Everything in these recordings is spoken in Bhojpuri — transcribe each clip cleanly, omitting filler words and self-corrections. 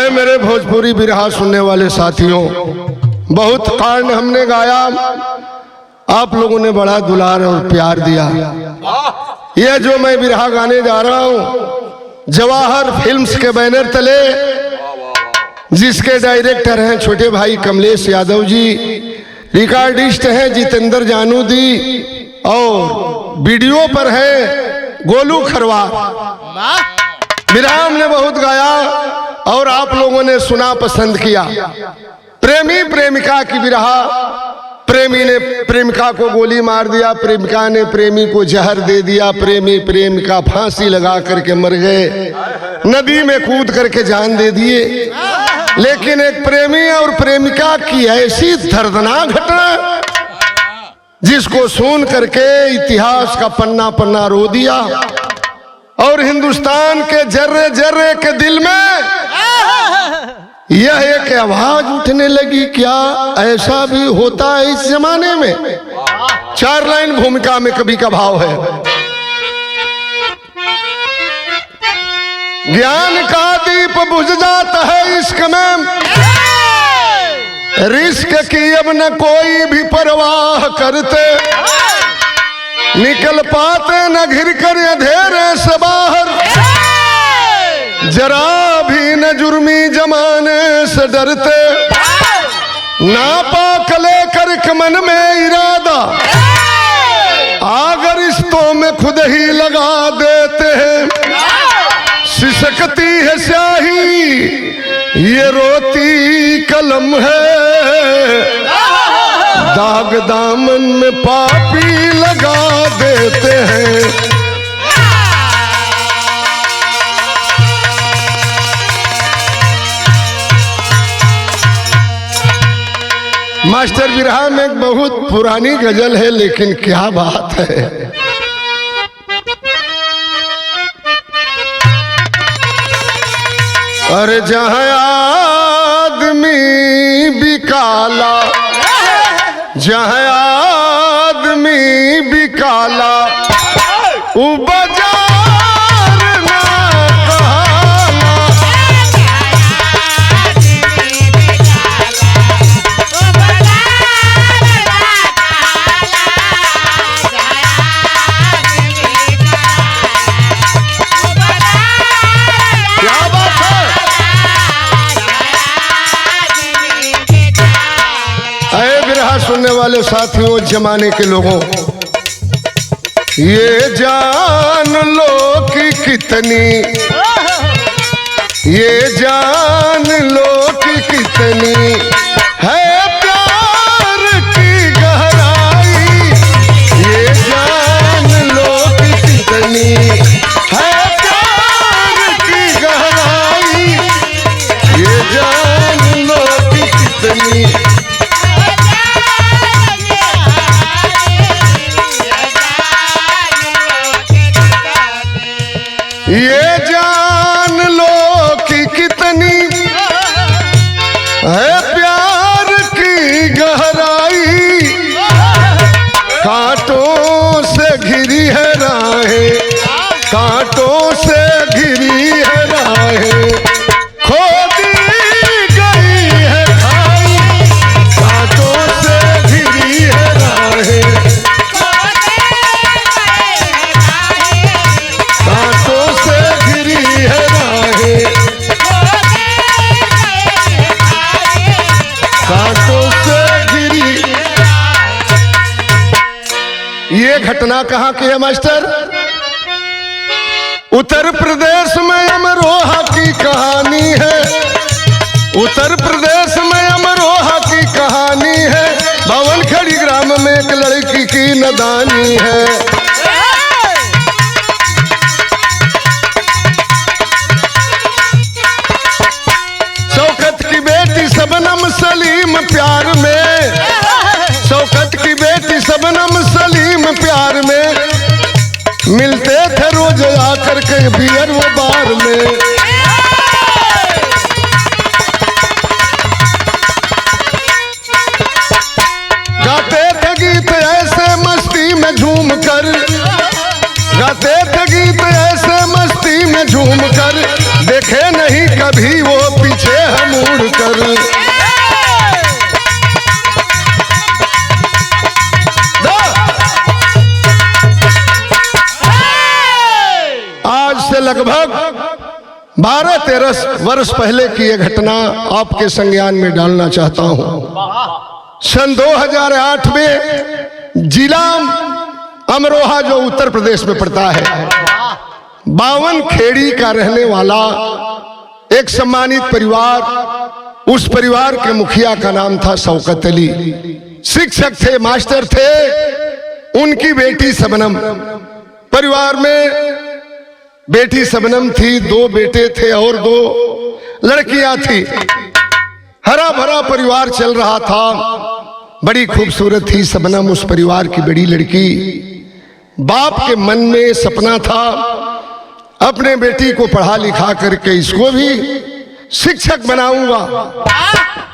है मेरे भोजपुरी बिरहा सुनने वाले साथियों, बहुत कांड हमने गाया, आप लोगों ने बड़ा दुलार और प्यार दिया। यह जो मैं बिरहा गाने जा रहा हूं जवाहर फिल्म्स के बैनर तले, जिसके डायरेक्टर हैं छोटे भाई कमलेश यादव जी, रिकॉर्डिस्ट हैं जितेंद्र जानूदी और वीडियो पर है गोलू खरवा। बिरहा हमने बहुत गाया और आप लोगों ने सुना, पसंद किया। प्रेमी प्रेमिका की बिरहा, प्रेमी ने प्रेमिका को गोली मार दिया, प्रेमिका ने प्रेमी को जहर दे दिया, प्रेमी प्रेमिका फांसी लगा करके मर गए, नदी में कूद करके जान दे दिए। लेकिन एक प्रेमी और प्रेमिका की ऐसी दर्दनाक घटना जिसको सुन करके इतिहास का पन्ना पन्ना रो दिया और हिंदुस्तान के जर्रे जर्रे के दिल में यह एक आवाज उठने लगी, क्या ऐसा भी होता है इस जमाने में। 4 लाइन भूमिका में कवि का भाव है। ज्ञान का दीप बुझ जाता है इश्क में, रिश्क की अब न कोई भी परवाह करते, निकल पाते न घिर कर अंधेरे से बाहर, जरा भी न जुर्मी जमाने से डरते, नापाक लेकर मन में इरादा आगर रिश्तों में खुद ही लगा देते हैं। सिसकती है स्याही ये रोती कलम है, दाग दामन में पापी लगा देते हैं। मास्टर बिरहा में एक बहुत पुरानी गजल है, लेकिन क्या बात है। अरे जहां आदमी भी काला, जहां आदमी भी काला, वो बाजार ना काला। क्या बात है। अरे बिरहा सुनने वाले साथियों, जमाने के लोगों, ये जान लो कि कितनी, ये जान लो कि कितनी है प्यार की गहराई, ये जान लो कि कितनी है प्यार की गहराई, ये जान लो कि कितनी। ये जान लो कि कितनी है प्यार की गहराई, कांटों से घिरी है राहें, कांटों से घिरी है राहें, खोदी गई है खाई, कांटों से घिरी है राहें, कांटों से घिरी है राहें, कांटों से घिरी। ये घटना कहाँ की है मास्टर? उत्तर प्रदेश में अमरोहा की कहानी है, उत्तर प्रदेश में अमरोहा की कहानी है। भवनखड़ी ग्राम में एक लड़की की नदानी है। शबनम सलीम प्यार में, शौकत की बेटी शबनम सलीम प्यार में, मिलते थे रोज आकर के बियर वो बार में। गाते थे गीत ऐसे मस्ती में झूम कर, गाते थे गीत ऐसे मस्ती में झूम कर, देखे नहीं कभी कभी वो पीछे है मुड़ कर। आज से लगभग 12-13 वर्ष पहले की यह घटना आपके संज्ञान में डालना चाहता हूं। सन 2008 में जिला अमरोहा जो उत्तर प्रदेश में पड़ता है, 52 खेड़ी का रहने वाला एक सम्मानित परिवार, उस परिवार के मुखिया का नाम था शौकत अली। शिक्षक थे, मास्टर थे। उनकी बेटी सबनम, परिवार में बेटी सबनम थी, 2 बेटे थे और 2 लड़कियां थी। हरा भरा परिवार चल रहा था, बड़ी खूबसूरत थी सबनम, उस परिवार की बड़ी लड़की। बाप के मन में सपना था अपने बेटी को पढ़ा लिखा करके इसको भी शिक्षक बनाऊंगा।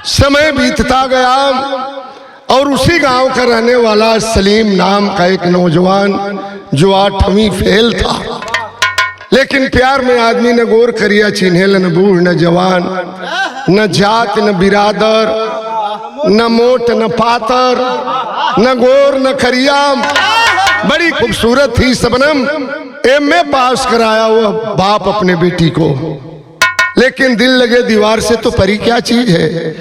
समय बीतता गया और उसी गांव का रहने वाला सलीम नाम का एक नौजवान जो 8वीं फेल था, लेकिन प्यार में आदमी न गोर करिया चिन्हेल, न बूढ़ न जवान, न जात न बिरादर, न मोट न पातर, न गोर न करिया। बड़ी खूबसूरत थी सबनम। एमए पास कराया वो बाप अपने बेटी को, लेकिन दिल लगे दीवार से तो परी क्या चीज है।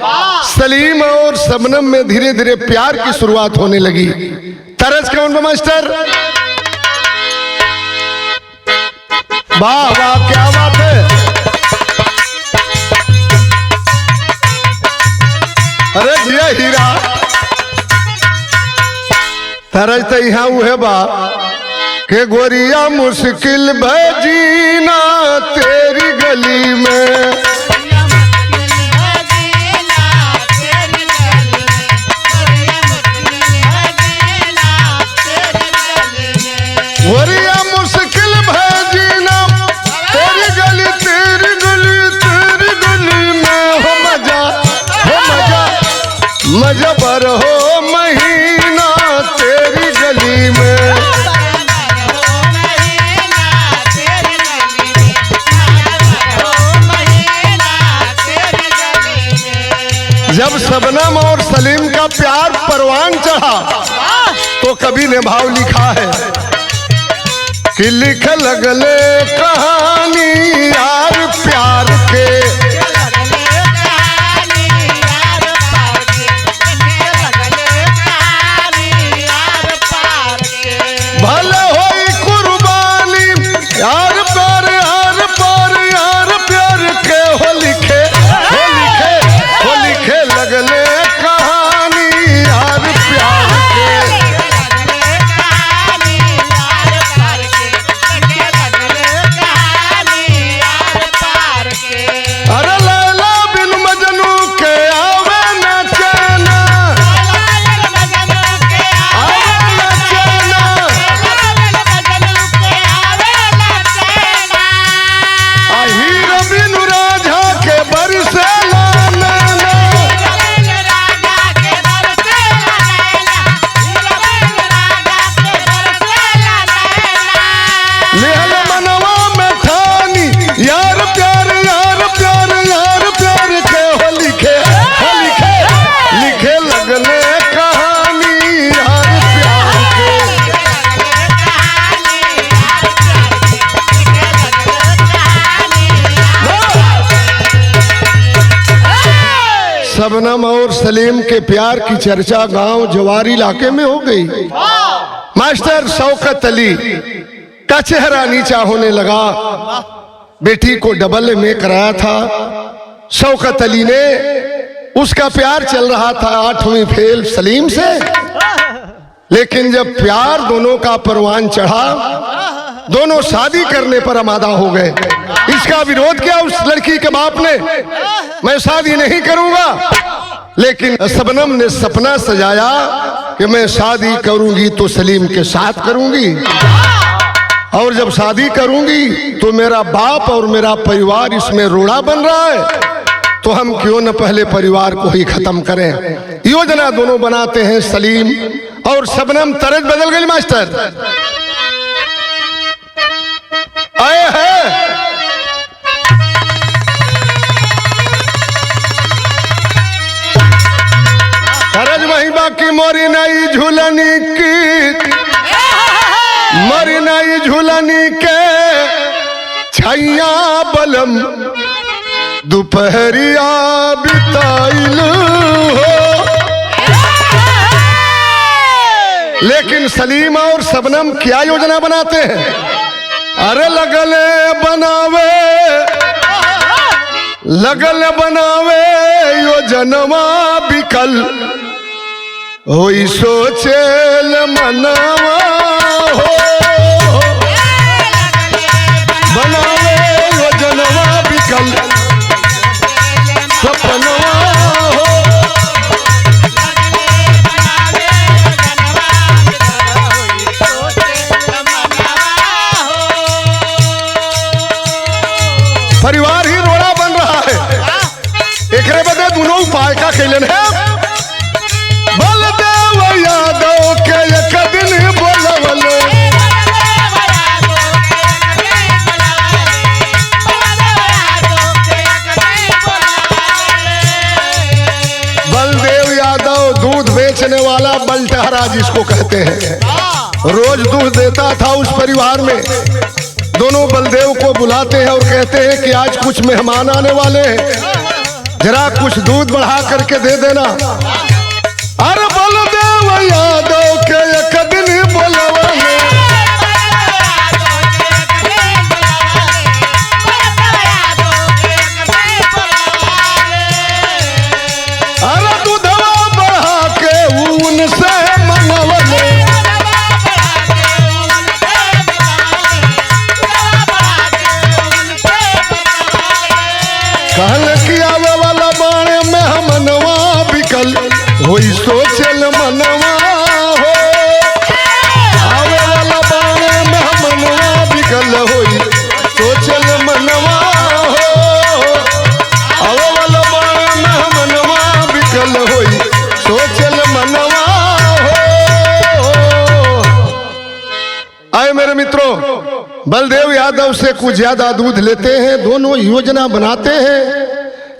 सलीम और सबनम में धीरे धीरे प्यार की शुरुआत होने लगी। तरस कौन मास्टर? वाह वाह, क्या बात है। अरे जिया हीरा, तरस तो यहाँ हुए बा के गोरिया मुश्किल भजीना तेरी गली में। गोरिया मुश्किल भजीना तेरी गली, तेरी गली, तेरी गली में। हो मजा, हो मजा, मजा भर हो महीना तेरी गली में। जब सबनम और सलीम का प्यार परवान चढ़ा तो कवि ने भाव लिखा है कि लिख लगले कहानी यार प्यार के। भले होई कुर्बानी यार प्यार, यार प्यार, यार प्यार के। हो लिखे, हो लिखे, हो लिखे लगले कहानी यार प्यार के। अरे लैला बिन मजनू के आवे न चैना, आवे न चैना। हीर बिन राजा के बरसे लाना। निहल मनवा में ठानी यार प्यार, यार प्यार, यार प्यार के। हो लिखे, हो लिखे, लिखे लगले कहानी यार प्यार के। सबनम और सलीम के प्यार की चर्चा गांव जवारी इलाके में हो गई। मास्टर शौकत अली का चेहरा नीचा होने लगा। बेटी को डबल में कराया था शौकत अली ने। उसका प्यार चल रहा था 8वीं फेल सलीम से, लेकिन जब प्यार दोनों का परवान चढ़ा, दोनों शादी करने पर आमादा हो गए। इसका विरोध किया उस लड़की के बाप ने, मैं शादी नहीं करूंगा। लेकिन सबनम ने सपना सजाया कि मैं शादी करूंगी तो सलीम के साथ करूंगी, और जब शादी करूंगी तो मेरा बाप और मेरा परिवार इसमें रोड़ा बन रहा है, तो हम क्यों न पहले परिवार को ही खत्म करें। योजना दोनों बनाते हैं सलीम और सबनम। तरज बदल गई मास्टर। आए हैं बाकी मोरी नई झूलनी की, मोरी नई झूलनी के छैया बलम दोपहरिया बिताइल हो। लेकिन सलीम और शबनम क्या योजना बनाते हैं? अरे लगले बनावे योजनवा बिकल होई सोचेल मनवा हो। बनावे योजनवा बिकल सपनवा हो। परिवार ही रोड़ा बन रहा है। एकरे बदे दोनों उपाय का खेलन है। बलदेव यादव के एक दिन बोलवलो, बलदेव यादव दूध बेचने वाला बलटहरा जिसको कहते हैं, रोज दूध देता था उस परिवार में। दोनों बलदेव को बुलाते हैं और कहते हैं कि आज कुछ मेहमान आने वाले हैं, जरा कुछ दूध बढ़ा करके दे देना। अरे बलदेव यादव के एक दिन बोलवले, अरे दूधवा बढ़ा के उनसे मंगवले। कहल कि आवे वाला बाणे में हमनवा बिकल होई सोचल मनवा हो। आवे वाला बाणे में हमनवा बिकल होई सोचल मनवा हो। आवे वाला बाणे में हमनवा बिकल होई सोचल मनवा हो। आए मेरे मित्रों, बलदेव यादव से कुछ ज्यादा दूध लेते हैं। दोनों योजना बनाते हैं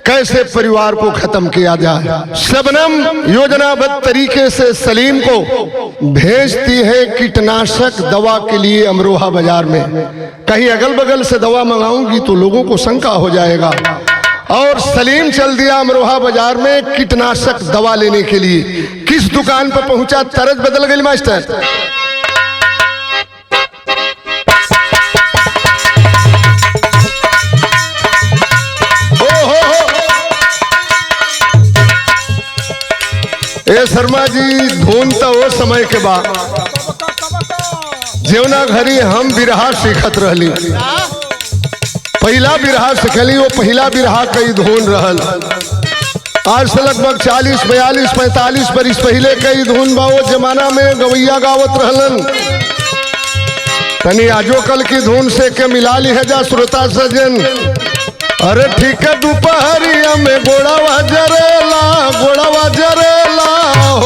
कैसे परिवार को खत्म किया जाए। शबनम योजनाबद्ध तरीके से सलीम को भेजती है कीटनाशक दवा के लिए अमरोहा बाजार में। कहीं अगल बगल से दवा मंगाऊंगी तो लोगों को शंका हो जाएगा। और सलीम चल दिया अमरोहा बाजार में कीटनाशक दवा लेने के लिए। किस दुकान पर पहुंचा, तरज बदल गई मास्टर। ए शर्मा जी, धुन तो वो समय के बाद जेवना घरी हम बिरहा सीखत रहली। पहला बिरहा सीखली, वो पहला बिरहा कई धुन रहल। आज से लगभग 40, 42, 45 बरिस पहले कई धुन बा। वो जमाना में गवैया गावत रहलन। तनी आजो कल की धुन से के मिला ली है जा श्रोता सजन। अरे ठीक है, दोपहरिया में गोड़ावा जरेला, गोड़ावा जरेला हो।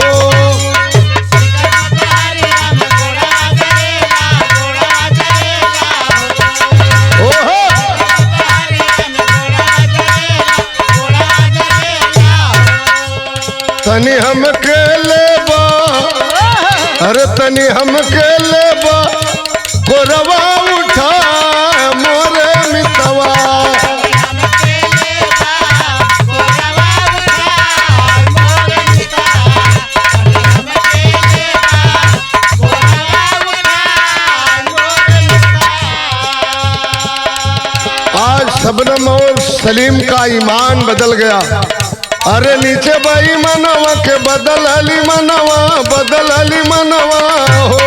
ओहो तनी हम के लेबा, अरे तनी हम के लेबा गोरवा उठा मोरे मितवा। शबनम और सलीम का ईमान बदल गया। अरे नीचे बाई मनवा के बदल अली मनवा, बदल अली मनवा हो।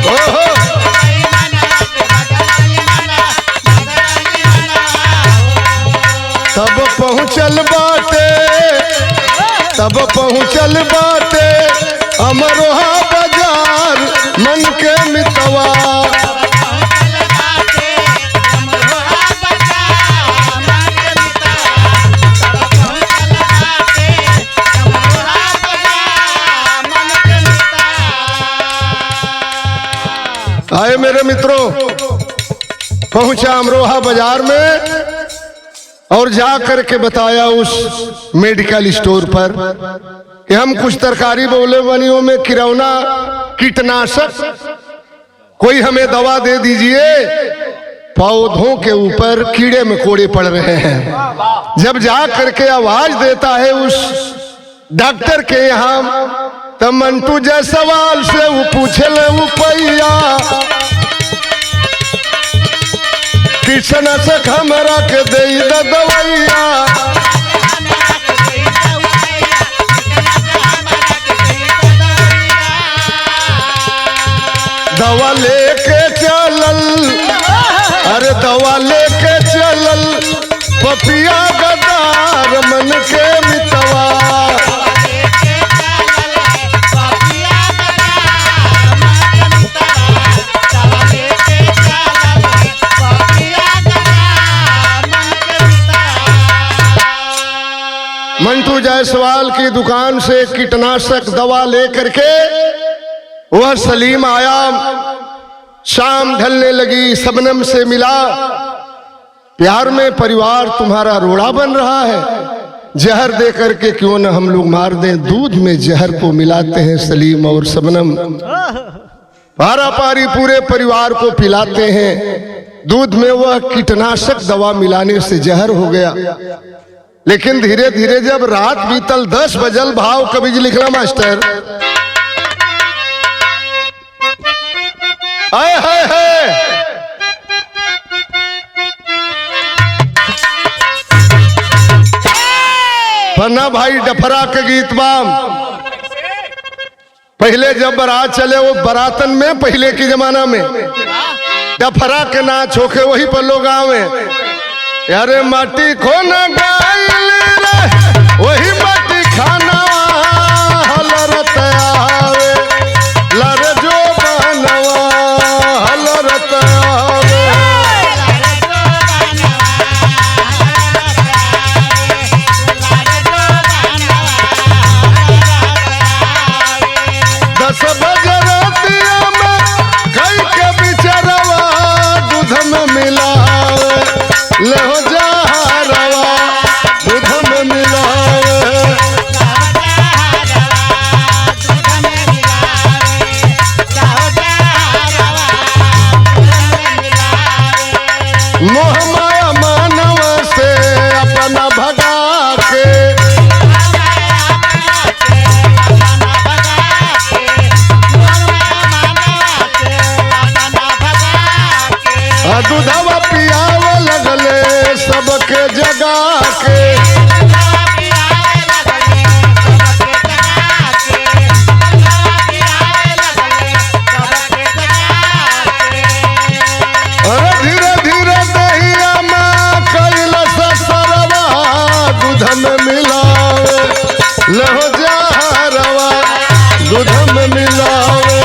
ओहो तब पहुँचल बाटे, तब पहुँचल बाटे अमरोहा बाजार मन के मितवा। आए मेरे मित्रों, पहुंचा अमरोहा बाजार में। और जा करके बताया उस मेडिकल स्टोर पर कि हम कुछ तरकारी बोले बनियों में किरौना कीटनाशक कोई हमें दवा दे दीजिए, पौधों के ऊपर कीड़े मकोड़े पड़ रहे हैं। जब जा करके आवाज देता है उस डॉक्टर के यहाँ, तब मंटू जय सवाल से वो पूछे ले उपैया, कीटनाशक हमरा के दे दवैया। दवा लेके चलल, अरे दवा लेके चलल पपिया गदार मन के मितवा। मंटू जायसवाल की दुकान से कीटनाशक दवा लेकर के वह सलीम आया। शाम ढलने लगी, शबनम से मिला, प्यार में परिवार तुम्हारा रोड़ा बन रहा है, जहर दे करके क्यों न हम लोग मार दें। दूध में जहर को मिलाते हैं सलीम और शबनम, पारा पारी पूरे परिवार को पिलाते हैं। दूध में वह कीटनाशक दवा मिलाने से जहर हो गया। लेकिन धीरे धीरे जब रात बीतल 10 बजल, भाव कवि लिखना मास्टर, आए हाय हाय पन्ना भाई डफरा के गीत बाम। पहले जब बारात चले वो बरातन में, पहले के जमाना में डफरा के नाच होके वही पर लोग आवे, अरे माटी खो न गाइल रे वही माटी खाना हलरत आवे, लर जो बनवा हलरत आवे। दस बजे रातिया में गई के बिचरवा दूध में मिलावे, ले हो जा रवा दूध में मिलावे। मोह माया मानव से अपना भगा के, दूधवा पियावे लगले सबके जगा के। अरे धीरे धीरे दहिया में कैल सरवा दूध में मिलावे, लहो जा रवा दूध में मिलावे।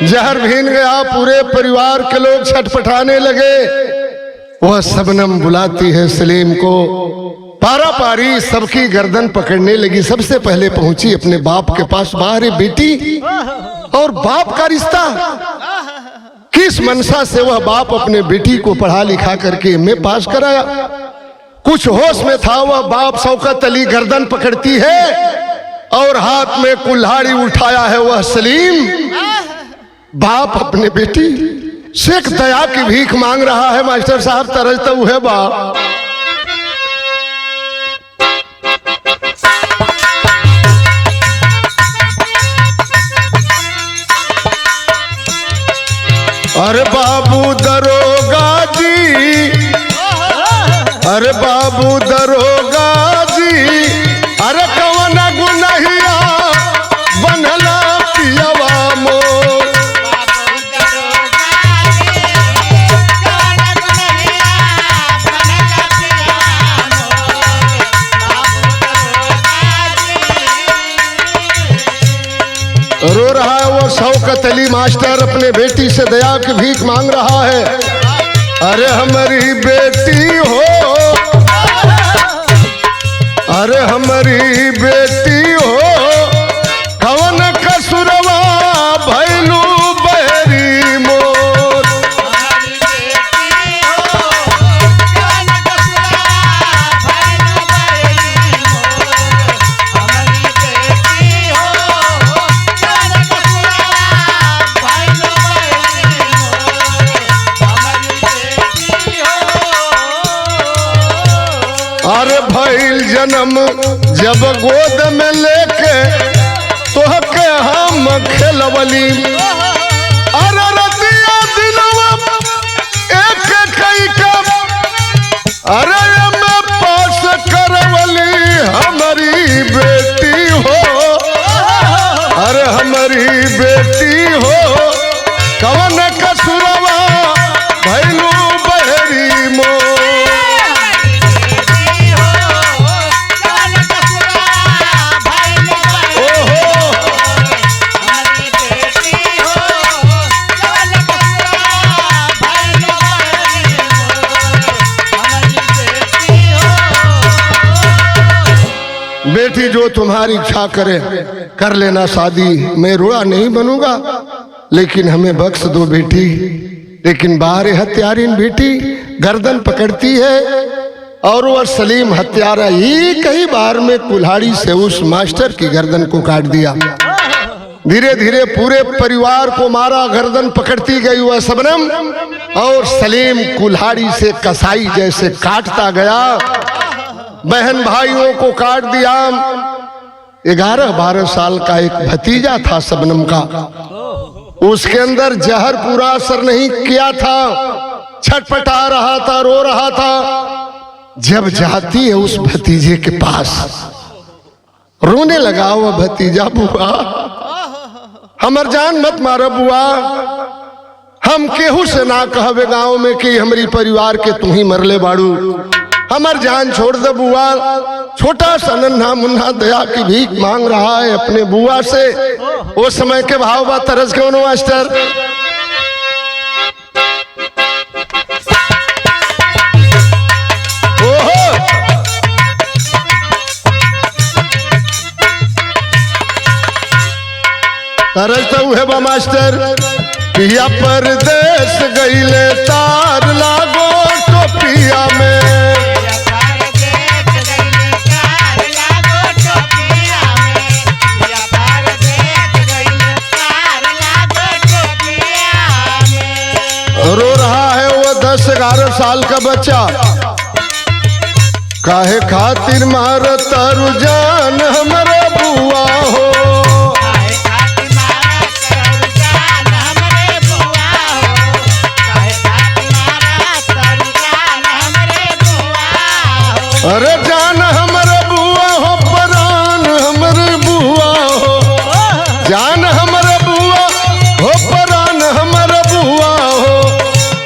जहर भीन गया, पूरे परिवार के लोग छटपटाने लगे। वह शबनम बुलाती है सलीम को, पारा पारी सबकी गर्दन पकड़ने लगी। सबसे पहले पहुंची अपने बाप के पास, बाहर बेटी और बाप का रिश्ता, किस मनसा से वह बाप अपने बेटी को पढ़ा लिखा करके एमए पास कराया। कुछ होश में था वह बाप, शौकत अली गर्दन पकड़ती है और हाथ में कुल्हाड़ी उठाया है वह सलीम। बाप अपने बेटी से एक दया की भीख मांग रहा है। मास्टर साहब तरजता हुए बाप, अरे बाबू दरोगा जी, अरे बाबू दरोगा जी, अरे कौन गुनहिया बनला पियवा मोर। रो रहा है वो शौकत अली मास्टर, अपने बेटी से दया की भीख मांग रहा है। अरे हमारी बेटी हो, अरे हमारी बेटी हो, अरे भइल जन्म जब गोद में लेके तोहके हम खेलवली, अरे रतिया दिनवा एक कई का अरे मैं पास करवली हमारी बेटी हो, अरे हमारी बेटी हो कवन कसुरवा भैलू बहरी मो। बेटी जो तुम्हारी इच्छा करे कर लेना शादी, मैं रोड़ा नहीं बनूंगा, लेकिन हमें बख्श दो बेटी। लेकिन बाहर हत्यारिन बेटी गर्दन पकड़ती है और वह सलीम हत्यारा ही कई बार में कुल्हाड़ी से उस मास्टर की गर्दन को काट दिया। धीरे धीरे पूरे परिवार को मारा, गर्दन पकड़ती गई वह शबनम और सलीम कुल्हाड़ी से कसाई जैसे काटता गया। बहन भाइयों को काट दिया। 11-12 साल का एक भतीजा था शबनम का, उसके अंदर जहर पूरा असर नहीं किया था, छटपटा रहा था, रो रहा था। जब जाती है उस भतीजे के पास, रोने लगा वह भतीजा, बुआ हमर जान मत मारो बुआ, हम केहू से ना कहवे गांव में कि हमारी परिवार के तू ही मरले बाड़ू, हमार जान छोड़ दे बुआ। छोटा सा नन्हा मुन्ना दया की भीख मांग रहा है अपने बुआ से। वो समय के भाव बा तरस के उन्होंने मास्टर तरस तो है बा मास्टर, पिया परदेश गईले तार लागो टोपिया में, रो रहा है वो 10-11 साल का बच्चा। काहे खातिर मार तारू जान हमारे बुआ हो, अरे जान हमारे बुआ हो, परान हमारे बुआ हो, जान हमारे बुआ हो, परान हमारे बुआ हो,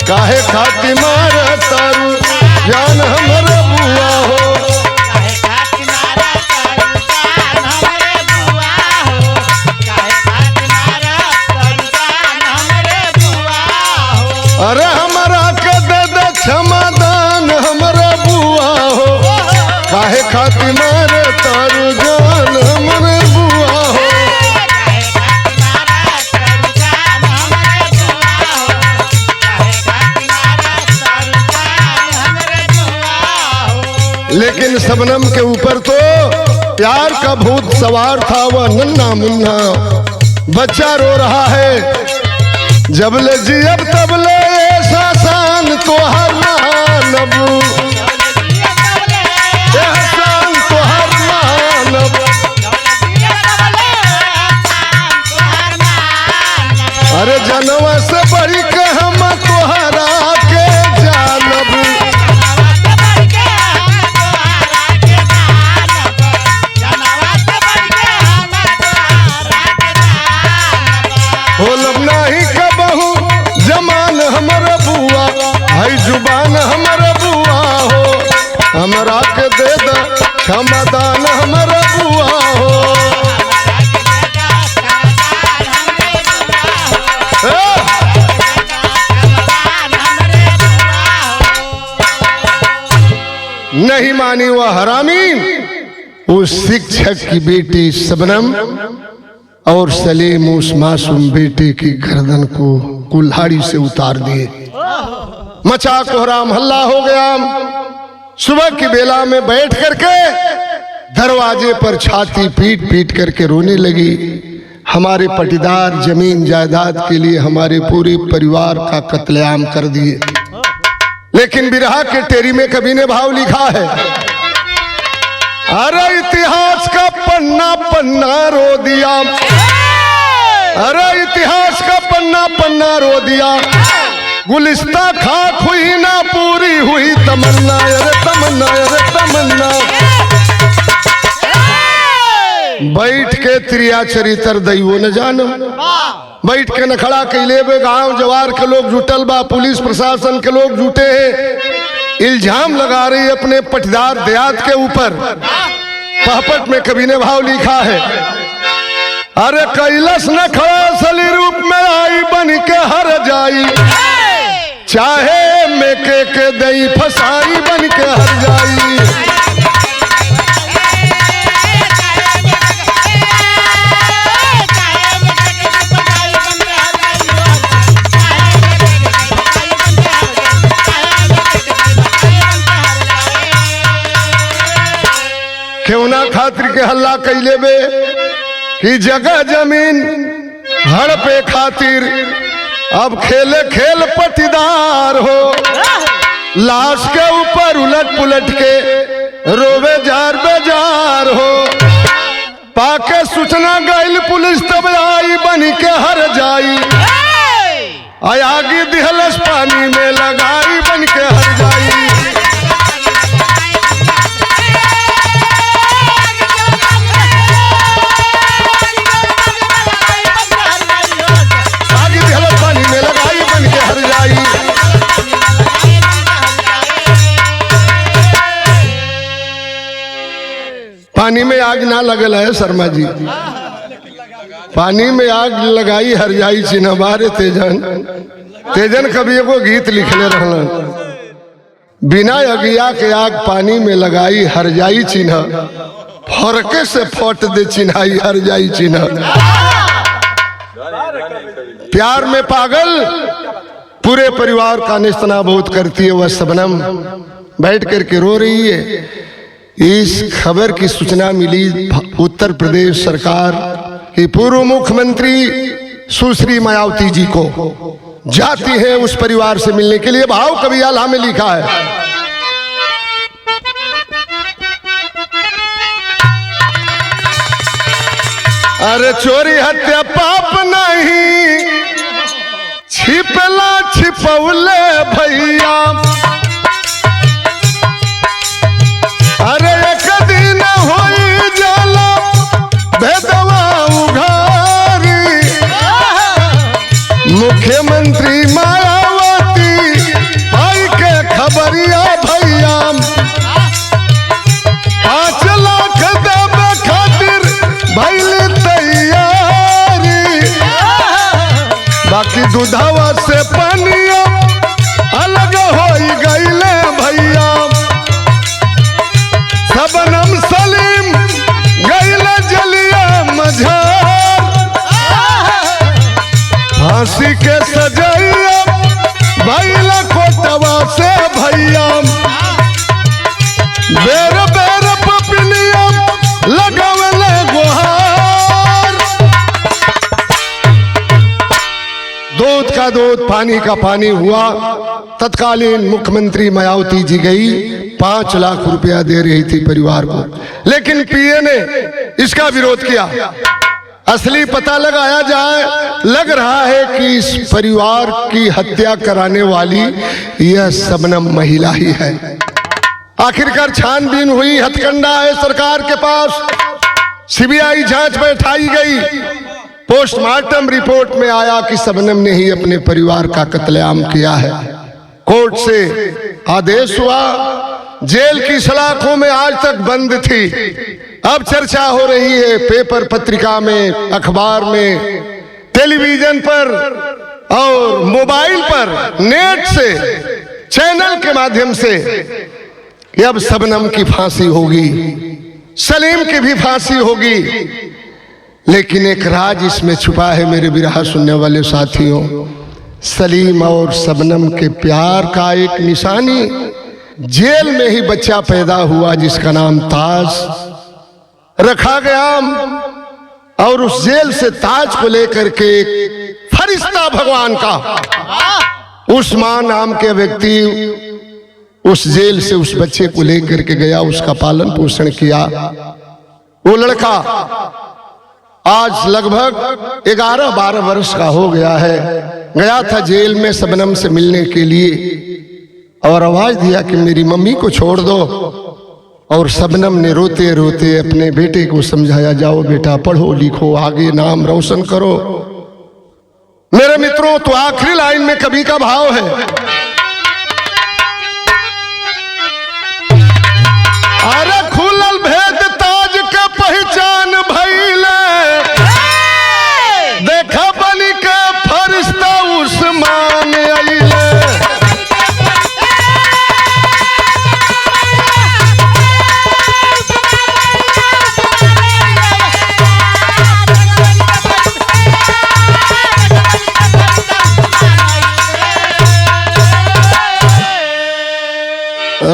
काहे खातिर मार तारू जान हमारे बुआ हो। अरे हमारा के दे दे क्षमादान हमारे बुआ हो, काहे खातिर मार तारू जान हमारे बुआ हो। लेकिन शबनम के ऊपर तो प्यार का भूत सवार था। वह नन्हा मुन्ना बच्चा रो रहा है, जब ले जियब तब ले ऐसा शान तो हर मानब, एहसान तो हर मानब, अरे जनवा से बढ़ी के हम तोहरा के जानब, बोलब नहीं कबहू जमान हमर बुआ, है जुबान हमर बुआ हो, हमरा के दे द क्षमादान हमर बुआ हो। नहीं मानी वह हरामी, उस शिक्षक की बेटी शबनम और सलीम उस मासूम बेटे की गर्दन को कुल्हाड़ी से उतार दिए। मचा कोहराम हल्ला हो गया। सुबह की बेला में बैठ करके दरवाजे पर छाती पीट पीट करके रोने लगी। हमारे पटीदार जमीन जायदाद के लिए हमारे पूरे परिवार का कत्लेआम कर दिए। लेकिन बिरहा के टेरी में कवि ने भाव लिखा है, अरे इतिहास का पन्ना पन्ना रो दिया, अरे इतिहास का पन्ना पन्ना रो दिया, गुलिस्ता खाक हुई ना पूरी हुई तमन्ना, अरे तमन्ना, अरे तमन्ना। बैठ के त्रिया चरित्र दैवो न जानो, बैठ के नखड़ा कैले बे गांव जवार के लोग जुटल बा, पुलिस प्रशासन के लोग जुटे हैं, इल्जाम लगा रही अपने पटदार देहात के ऊपर। पहपट में कवि ने भाव लिखा है, अरे कैलस न खड़ा सली रूप में आई बन के हर जाई, चाहे मेके के दई फसाई बन के हर जाई। क्यों ना खातिर के हल्ला कैले बे कि जगह जमीन हड़पे खातिर अब खेले खेल पटीदार हो, लाश के ऊपर उलट पुलट के रोवे जार बेजार हो, पाके सूचना गई पुलिस तब आई बन के हर जाई, आगी दिहलस पानी में लगाई बन के हर जाई। पानी में आग ना लगल है शर्मा जी, पानी में आग लगाई हर जाई चिन्ह बारे तेजन, तेजन कभी एगो गीत लिखले रहलन, बिना अगिया के आग पानी में लगाई हर जाई चिन्ह, फरके से फट दे चिन्हाई हर जाई चिन्ह। प्यार में पागल पूरे परिवार का नेस्तनाबूद करती है वह शबनम, बैठ करके रो रही है। इस खबर की सूचना मिली उत्तर प्रदेश सरकार की पूर्व मुख्यमंत्री सुश्री मायावती जी को, जाती है उस परिवार से मिलने के लिए। भाव कवि आल्हा में लिखा है, अरे चोरी हत्या पाप नहीं, छिपला छिपौले भैया, अरे एक दिन होई जाला भेदवा उघारी, मुख्यमंत्री मायावती भाई के खबरिया भैया, 5 लाख देवे खातिर भइली तैयारी, बाकी दूधवा से पानिया अलग होई गईले भैया, शबनम सलीम गईले जलिया मझार, फांसी के सजैया भैला कोटवा से भैया, बेर बेर पपिनिया लगावले गुहार, दूध का दूध पानी का पानी हुआ। तत्कालीन मुख्यमंत्री मायावती जी गई, 5 लाख रुपया दे रही थी परिवार को, लेकिन पीए ने इसका विरोध किया। असली पता लगाया जाए, लग रहा है कि इस परिवार की हत्या कराने वाली यह शबनम महिला ही है। आखिरकार छानबीन हुई, हथकंडा है सरकार के पास, सीबीआई जांच बैठाई गई। पोस्टमार्टम रिपोर्ट में आया कि शबनम ने ही अपने परिवार का कत्लेआम किया है। कोर्ट से आदेश हुआ, जेल की सलाखों में आज तक बंद थी, अब चर्चा हो रही है पेपर पत्रिका में, अखबार में, टेलीविजन पर और मोबाइल पर, नेट से, चैनल के माध्यम से कि अब शबनम की फांसी होगी, सलीम की भी फांसी होगी। लेकिन एक राज इसमें छुपा है मेरे बिरहा सुनने वाले साथियों, सलीम और शबनम के प्यार का एक निशानी, जेल में ही बच्चा पैदा हुआ जिसका नाम ताज रखा गया, और उस जेल से ताज को लेकर के एक फरिश्ता भगवान का उस्मान नाम के व्यक्ति उस जेल से उस बच्चे को लेकर के गया, उसका पालन पोषण किया। वो लड़का आज लगभग 11-12 वर्ष का हो गया है। गया था जेल में शबनम से मिलने के लिए और आवाज दिया कि मेरी मम्मी को छोड़ दो। और शबनम ने रोते रोते अपने बेटे को समझाया, जाओ बेटा पढ़ो लिखो, आगे नाम रोशन करो। मेरे मित्रों, तो आखिरी लाइन में कवि का भाव है, अरे खुलल भेद ताज के पहचान भइले, देखा बनी के फरिश्ता उस्मान आइले।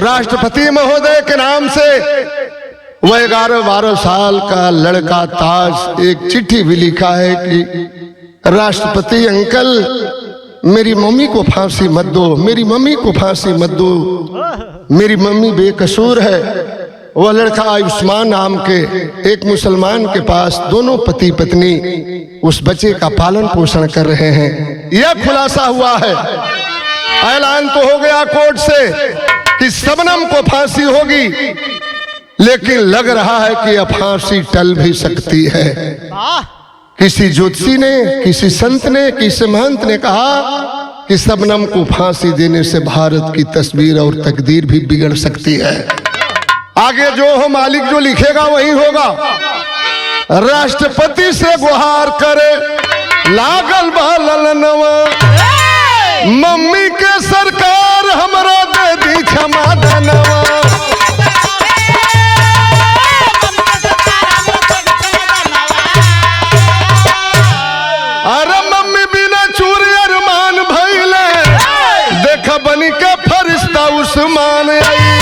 राष्ट्रपति महोदय के नाम से वह 11-12 साल का लड़का ताज एक चिट्ठी भी लिखा है कि राष्ट्रपति अंकल, मेरी मम्मी को फांसी मत दो, मेरी मम्मी को फांसी मत दो, मेरी मम्मी बेकसूर है। वह लड़का उस्मान नाम के एक मुसलमान के पास दोनों पति पत्नी उस बच्चे का पालन पोषण कर रहे हैं। यह खुलासा हुआ है, ऐलान तो हो गया कोर्ट से कि शबनम को फांसी होगी, लेकिन लग रहा है कि यह फांसी टल भी सकती है। किसी ज्योतिषी ने, किसी संत ने, किसी महंत ने कहा कि शबनम को फांसी देने से भारत की तस्वीर और तकदीर भी बिगड़ सकती है। आगे जो हो मालिक जो लिखेगा वही होगा। राष्ट्रपति से गुहार करे लागल बालनवा, मम्मी के सरकार हमरा दे दी क्षमा धनवा। अरे मम्मी बिना चूरी अरमान भइले, देखा बनी के फरिश्ता उस्मान आइले।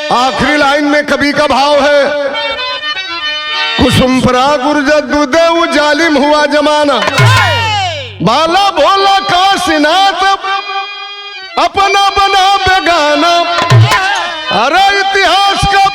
आखिरी लाइन में कवि का भाव है, कुसुम परा गुरजद्दुदे जालिम हुआ जमाना, बाला भोला काशीनाथ अपना बना बेगाना। अरे इतिहास का